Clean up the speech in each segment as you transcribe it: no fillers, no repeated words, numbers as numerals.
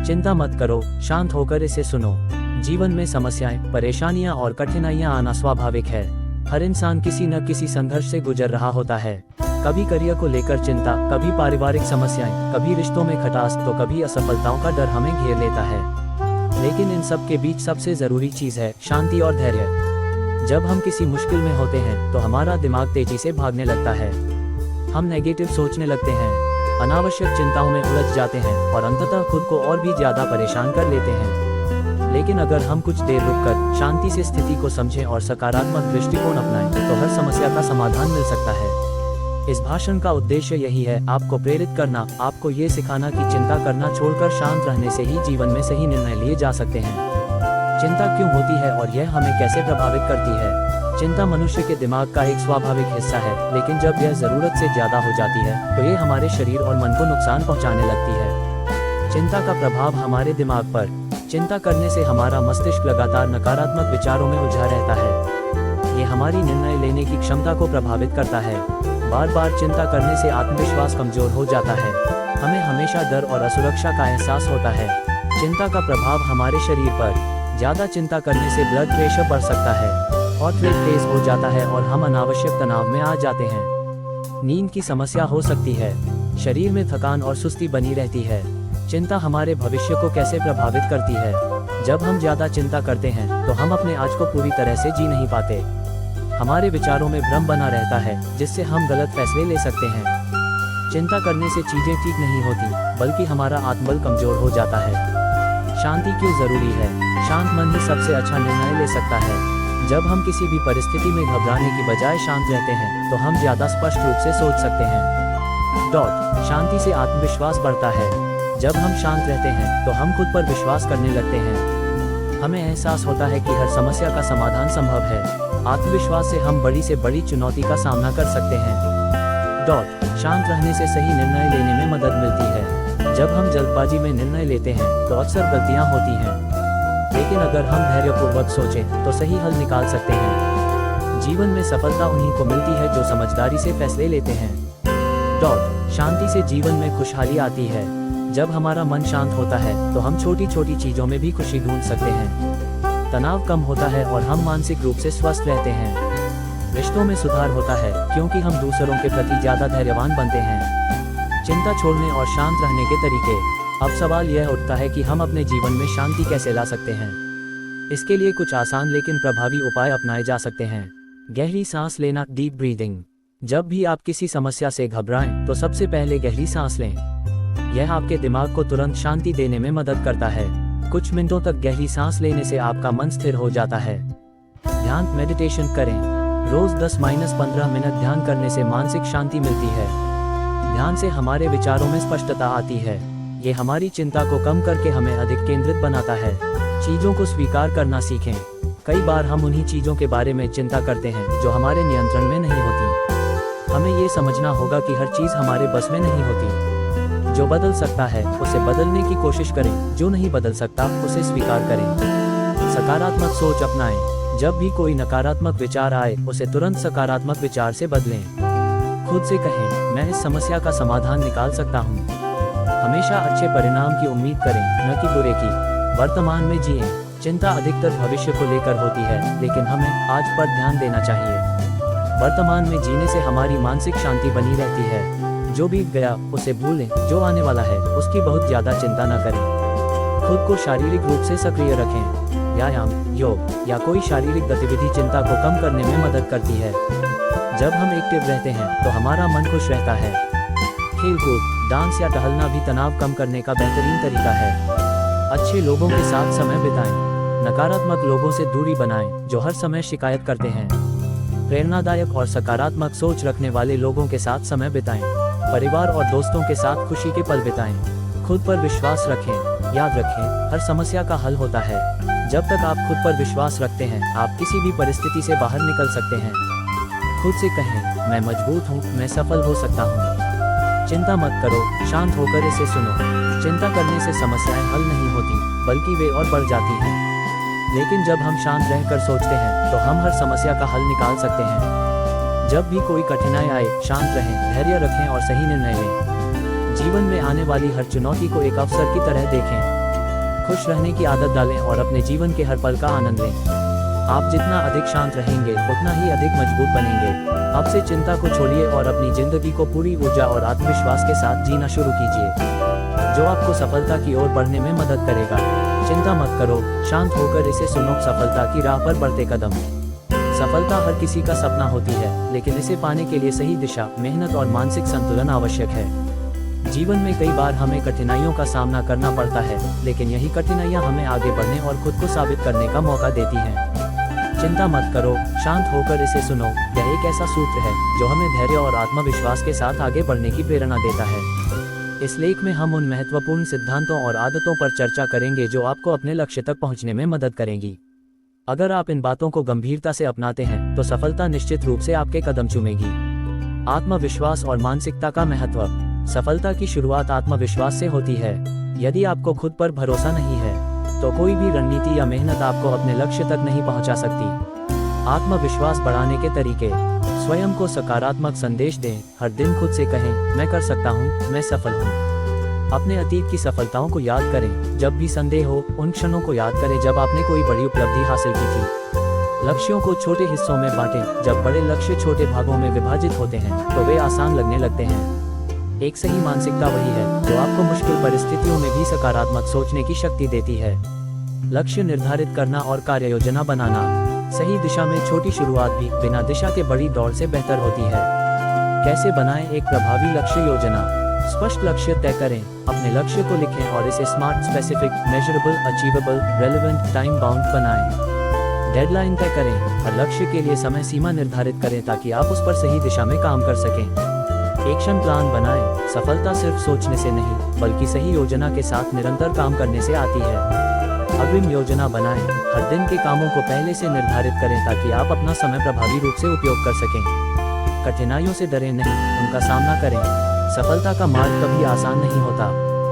चिंता मत करो, शांत होकर इसे सुनो। जीवन में समस्याएं, परेशानियां और कठिनाइयां आना स्वाभाविक है। हर इंसान किसी न किसी संघर्ष से गुजर रहा होता है। कभी करियर को लेकर चिंता, कभी पारिवारिक समस्याएं, कभी रिश्तों में खटास, तो कभी असफलताओं का डर हमें घेर लेता है। लेकिन इन सब के बीच सबसे जरूरी चीज है शांति और धैर्य। जब हम किसी मुश्किल में होते हैं तो हमारा दिमाग तेजी से भागने लगता है। हम नेगेटिव सोचने लगते हैं, अनावश्यक चिंताओं में उलझ जाते हैं और अंततः खुद को और भी ज्यादा परेशान कर लेते हैं। लेकिन अगर हम कुछ देर रुककर शांति से स्थिति को समझें और सकारात्मक दृष्टिकोण अपनाएं, तो हर समस्या का समाधान मिल सकता है। इस भाषण का उद्देश्य यही है, आपको प्रेरित करना, आपको ये सिखाना कि चिंता करना छोड़कर शांत रहने से ही जीवन में सही निर्णय लिए जा सकते हैं। चिंता क्यों होती है और यह हमें कैसे प्रभावित करती है? चिंता मनुष्य के दिमाग का एक स्वाभाविक हिस्सा है, लेकिन जब यह जरूरत से ज्यादा हो जाती है तो ये हमारे शरीर और मन को नुकसान पहुंचाने लगती है। चिंता का प्रभाव हमारे दिमाग पर। चिंता करने से हमारा मस्तिष्क लगातार नकारात्मक विचारों में उलझा रहता है। ये हमारी निर्णय लेने की क्षमता को प्रभावित करता है। बार बार चिंता करने से आत्मविश्वास कमजोर हो जाता है। हमें हमेशा डर और असुरक्षा का एहसास होता है। चिंता का प्रभाव हमारे शरीर पर। ज्यादा चिंता करने से ब्लड प्रेशर बढ़ सकता है, हार्ट रेट तेज हो जाता है और हम अनावश्यक तनाव में आ जाते हैं। नींद की समस्या हो सकती है। शरीर में थकान और सुस्ती बनी रहती है। चिंता हमारे भविष्य को कैसे प्रभावित करती है? जब हम ज्यादा चिंता करते हैं तो हम अपने आज को पूरी तरह से जी नहीं पाते। हमारे विचारों में भ्रम बना रहता है, जिससे हम गलत फैसले ले सकते हैं। चिंता करने से चीजें ठीक नहीं होती, बल्कि हमारा आत्मबल कमजोर हो जाता है। शांति क्यों जरूरी है? शांत मन ही सबसे अच्छा निर्णय ले सकता है। जब हम किसी भी परिस्थिति में घबराने की बजाय शांत रहते हैं तो हम ज्यादा स्पष्ट रूप से सोच सकते हैं। शांति से आत्मविश्वास बढ़ता है। जब हम शांत रहते हैं तो हम खुद पर विश्वास करने लगते हैं। हमें एहसास होता है कि हर समस्या का समाधान संभव है। आत्मविश्वास से हम बड़ी से बड़ी चुनौती का सामना कर सकते हैं। शांत रहने से सही निर्णय लेने में मदद मिलती है। जब हम जल्दबाजी में निर्णय लेते हैं तो अक्सर गलतियां होती हैं, लेकिन अगर हम धैर्यपूर्वक सोचें तो सही हल निकाल सकते हैं। जीवन में सफलता उन्हीं को मिलती है जो समझदारी से फैसले लेते हैं। शांति से जीवन में खुशहाली आती है। जब हमारा मन शांत होता है तो हम छोटी छोटी चीजों में भी खुशी ढूंढ सकते हैं। तनाव कम होता है और हम मानसिक रूप से स्वस्थ रहते हैं। रिश्तों में सुधार होता है क्योंकि हम दूसरों के प्रति ज्यादा धैर्यवान बनते हैं। चिंता छोड़ने और शांत रहने के तरीके। अब सवाल यह उठता है कि हम अपने जीवन में शांति कैसे ला सकते हैं। इसके लिए कुछ आसान लेकिन प्रभावी उपाय अपनाए जा सकते हैं। गहरी सांस लेना, डीप ब्रीदिंग। जब भी आप किसी समस्या से घबराएं तो सबसे पहले गहरी सांस लें। यह आपके दिमाग को तुरंत शांति देने में मदद करता है। कुछ मिनटों तक गहरी सांस लेने से आपका मन स्थिर हो जाता है। ध्यान, मेडिटेशन करें। रोज 10-15 मिनट ध्यान करने से मानसिक शांति मिलती है। ध्यान से हमारे विचारों में स्पष्टता आती है। ये हमारी चिंता को कम करके हमें अधिक केंद्रित बनाता है। चीजों को स्वीकार करना सीखें। कई बार हम उन्हीं चीजों के बारे में चिंता करते हैं जो हमारे नियंत्रण में नहीं होती। हमें ये समझना होगा कि हर चीज हमारे बस में नहीं होती। जो बदल सकता है उसे बदलने की कोशिश करें, जो नहीं बदल सकता उसे स्वीकार करें। सकारात्मक सोच अपनाएं। जब भी कोई नकारात्मक विचार आए उसे तुरंत सकारात्मक विचार से बदलें। खुद से कहें, मैं इस समस्या का समाधान निकाल सकता हूँ। हमेशा अच्छे परिणाम की उम्मीद करें, न कि बुरे की। वर्तमान में जिएं। चिंता अधिकतर भविष्य को लेकर होती है, लेकिन हमें आज पर ध्यान देना चाहिए। वर्तमान में जीने से हमारी मानसिक शांति बनी रहती है। जो बीत गया उसे भूलें, जो आने वाला है उसकी बहुत ज्यादा चिंता न करें। खुद को शारीरिक रूप से सक्रिय रखें। व्यायाम, योग या कोई शारीरिक गतिविधि चिंता को कम करने में मदद करती है। जब हम एक्टिव रहते हैं तो हमारा मन खुश रहता है। खेलकूद, डांस या टहलना भी तनाव कम करने का बेहतरीन तरीका है। अच्छे लोगों के साथ समय बिताएं। नकारात्मक लोगों से दूरी बनाएं जो हर समय शिकायत करते हैं। प्रेरणादायक और सकारात्मक सोच रखने वाले लोगों के साथ समय बिताएं। परिवार और दोस्तों के साथ खुशी के पल बिताएं। खुद पर विश्वास रखें। याद रखें, हर समस्या का हल होता है। जब तक आप खुद पर विश्वास रखते हैं, आप किसी भी परिस्थिति से बाहर निकल सकते हैं। खुद से कहें, मैं मजबूत हूँ, मैं सफल हो सकता हूँ। चिंता मत करो, शांत होकर इसे सुनो। चिंता करने से समस्याएं हल नहीं होती, बल्कि वे और बढ़ जाती हैं। लेकिन जब हम शांत रहकर सोचते हैं तो हम हर समस्या का हल निकाल सकते हैं। जब भी कोई कठिनाई आए, शांत रहें, धैर्य रखें और सही निर्णय लें। जीवन में आने वाली हर चुनौती को एक अवसर की तरह देखें। खुश रहने की आदत डालें और अपने जीवन के हर पल का आनंद लें। आप जितना अधिक शांत रहेंगे उतना ही अधिक मजबूत बनेंगे। अब से चिंता को छोड़िए और अपनी जिंदगी को पूरी ऊर्जा और आत्मविश्वास के साथ जीना शुरू कीजिए, जो आपको सफलता की ओर बढ़ने में मदद करेगा। चिंता मत करो, शांत होकर इसे सुनो। सफलता की राह पर बढ़ते कदम। सफलता हर किसी का सपना होती है, लेकिन इसे पाने के लिए सही दिशा, मेहनत और मानसिक संतुलन आवश्यक है। जीवन में कई बार हमें कठिनाइयों का सामना करना पड़ता है, लेकिन यही कठिनाइयां हमें आगे बढ़ने और खुद को साबित करने का मौका देती हैं। चिंता मत करो, शांत होकर इसे सुनो। यह एक ऐसा सूत्र है जो हमें धैर्य और आत्मविश्वास के साथ आगे बढ़ने की प्रेरणा देता है। इस लेख में हम उन महत्वपूर्ण सिद्धांतों और आदतों पर चर्चा करेंगे जो आपको अपने लक्ष्य तक पहुंचने में मदद करेंगी। अगर आप इन बातों को गंभीरता से अपनाते हैं तो सफलता निश्चित रूप से आपके कदम चूमेगी। आत्मविश्वास और मानसिकता का महत्व। सफलता की शुरुआत आत्मविश्वास से होती है। यदि आपको खुद पर भरोसा नहीं है तो कोई भी रणनीति या मेहनत आपको अपने लक्ष्य तक नहीं पहुंचा सकती। आत्मविश्वास बढ़ाने के तरीके। स्वयं को सकारात्मक संदेश दें। हर दिन खुद से कहें, मैं कर सकता हूं, मैं सफल हूं। अपने अतीत की सफलताओं को याद करें। जब भी संदेह हो, उन क्षणों को याद करें जब आपने कोई बड़ी उपलब्धि हासिल की थी। लक्ष्यों को छोटे हिस्सों में बांटें। जब बड़े लक्ष्य छोटे भागों में विभाजित होते हैं तो वे आसान लगने लगते हैं। एक सही मानसिकता वही है जो आपको मुश्किल परिस्थितियों में भी सकारात्मक सोचने की शक्ति देती है। लक्ष्य निर्धारित करना और कार्य योजना बनाना। सही दिशा में छोटी शुरुआत भी बिना दिशा के बड़ी दौड़ से बेहतर होती है। कैसे बनाएं एक प्रभावी लक्ष्य योजना। स्पष्ट लक्ष्य तय करें। अपने लक्ष्य को लिखें और इसे smart, specific, measurable, achievable, relevant, time bound बनाएं। डेडलाइन तय करें। हर लक्ष्य के लिए समय सीमा निर्धारित करें ताकि आप उस पर सही दिशा में काम कर सकें। एक्शन प्लान बनाएं। सफलता सिर्फ सोचने से नहीं बल्कि सही योजना के साथ निरंतर काम करने से आती है। अग्रिम योजना बनाएं। हर दिन के कामों को पहले से निर्धारित करें ताकि आप अपना समय प्रभावी रूप से उपयोग कर सकें। कठिनाइयों से डरें नहीं, उनका सामना करें। सफलता का मार्ग कभी आसान नहीं होता।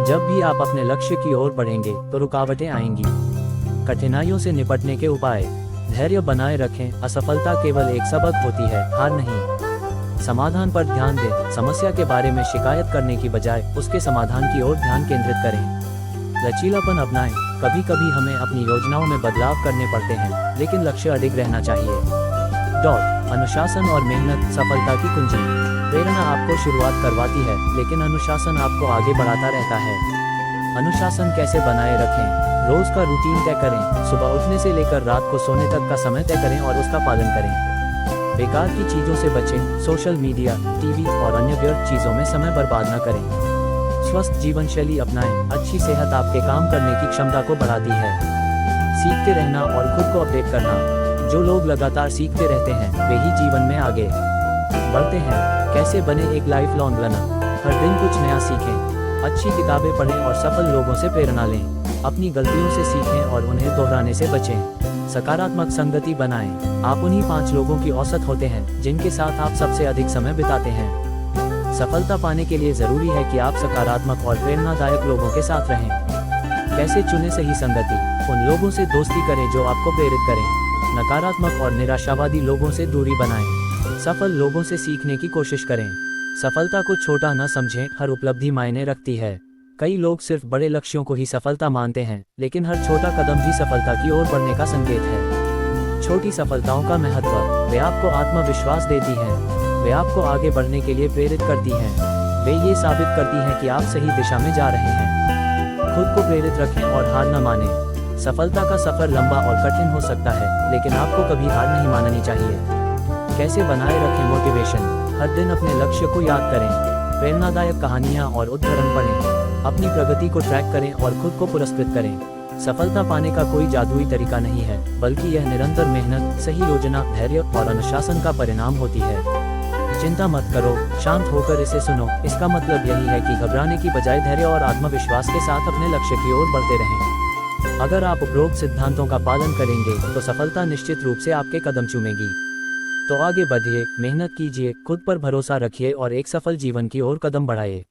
जब भी आप अपने लक्ष्य की ओर बढ़ेंगे तो रुकावटें आएंगी। कठिनाइयों से निपटने के उपाय। धैर्य बनाए रखें। असफलता केवल एक सबक होती है, हार नहीं। समाधान पर ध्यान दें। समस्या के बारे में शिकायत करने की बजाय उसके समाधान की ओर ध्यान केंद्रित करें। लचीलापन अपनाएं। कभी कभी हमें अपनी योजनाओं में बदलाव करने पड़ते हैं, लेकिन लक्ष्य अडिग रहना चाहिए। अनुशासन और मेहनत सफलता की कुंजी। प्रेरणा आपको शुरुआत करवाती है, लेकिन अनुशासन आपको आगे बढ़ाता रहता है। अनुशासन कैसे बनाए रखें। रोज का रूटीन तय करें। सुबह उठने से लेकर रात को सोने तक का समय तय करें और उसका पालन करें। बेकार की चीजों से बचें। सोशल मीडिया, टीवी और अन्य व्यर्थ चीजों में समय बर्बाद न करें। स्वस्थ जीवन शैली अपनाएं। अच्छी सेहत आपके काम करने की क्षमता को बढ़ाती है। सीखते रहना और खुद को अपडेट करना। जो लोग लगातार सीखते रहते हैं वे ही जीवन में आगे बढ़ते हैं। कैसे बने एक लाइफ लॉन्ग लर्नर। हर दिन कुछ नया सीखें। अच्छी किताबें पढ़ें और सफल लोगों से प्रेरणा लें। अपनी गलतियों से सीखें और उन्हें दोहराने से बचें। सकारात्मक संगति बनाएं। आप उन्हीं 5 लोगों की औसत होते हैं जिनके साथ आप सबसे अधिक समय बिताते हैं। सफलता पाने के लिए जरूरी है कि आप सकारात्मक और प्रेरणादायक लोगों के साथ रहें। कैसे चुनें सही संगति। उन लोगों से दोस्ती करें जो आपको प्रेरित करें। नकारात्मक और निराशावादी लोगों से दूरी बनाएं। सफल लोगों से सीखने की कोशिश करें। सफलता को छोटा न समझें, हर उपलब्धि मायने रखती है। कई लोग सिर्फ बड़े लक्ष्यों को ही सफलता मानते हैं, लेकिन हर छोटा कदम भी सफलता की ओर बढ़ने का संकेत है। छोटी सफलताओं का महत्व। वे आपको आत्मविश्वास देती हैं। वे आपको आगे बढ़ने के लिए प्रेरित करती हैं। वे ये साबित करती हैं कि आप सही दिशा में जा रहे हैं। खुद को प्रेरित रखें और हार न मानें। सफलता का सफर लंबा और कठिन हो सकता है, लेकिन आपको कभी हार नहीं माननी चाहिए। कैसे बनाए रखें मोटिवेशन। हर दिन अपने लक्ष्य को याद करें। प्रेरणादायक कहानियाँ और उद्धरण पढ़ें। अपनी प्रगति को ट्रैक करें और खुद को पुरस्कृत करें। सफलता पाने का कोई जादुई तरीका नहीं है, बल्कि यह निरंतर मेहनत, सही योजना, धैर्य और अनुशासन का परिणाम होती है। चिंता मत करो, शांत होकर इसे सुनो। इसका मतलब यही है कि घबराने की बजाय धैर्य और आत्मविश्वास के साथ अपने लक्ष्य की ओर बढ़ते रहें। अगर आप उपरोक्त सिद्धांतों का पालन करेंगे तो सफलता निश्चित रूप से आपके कदम चूमेगी। तो आगे बढ़िए, मेहनत कीजिए, खुद पर भरोसा रखिए और एक सफल जीवन की ओर कदम बढ़ाइए।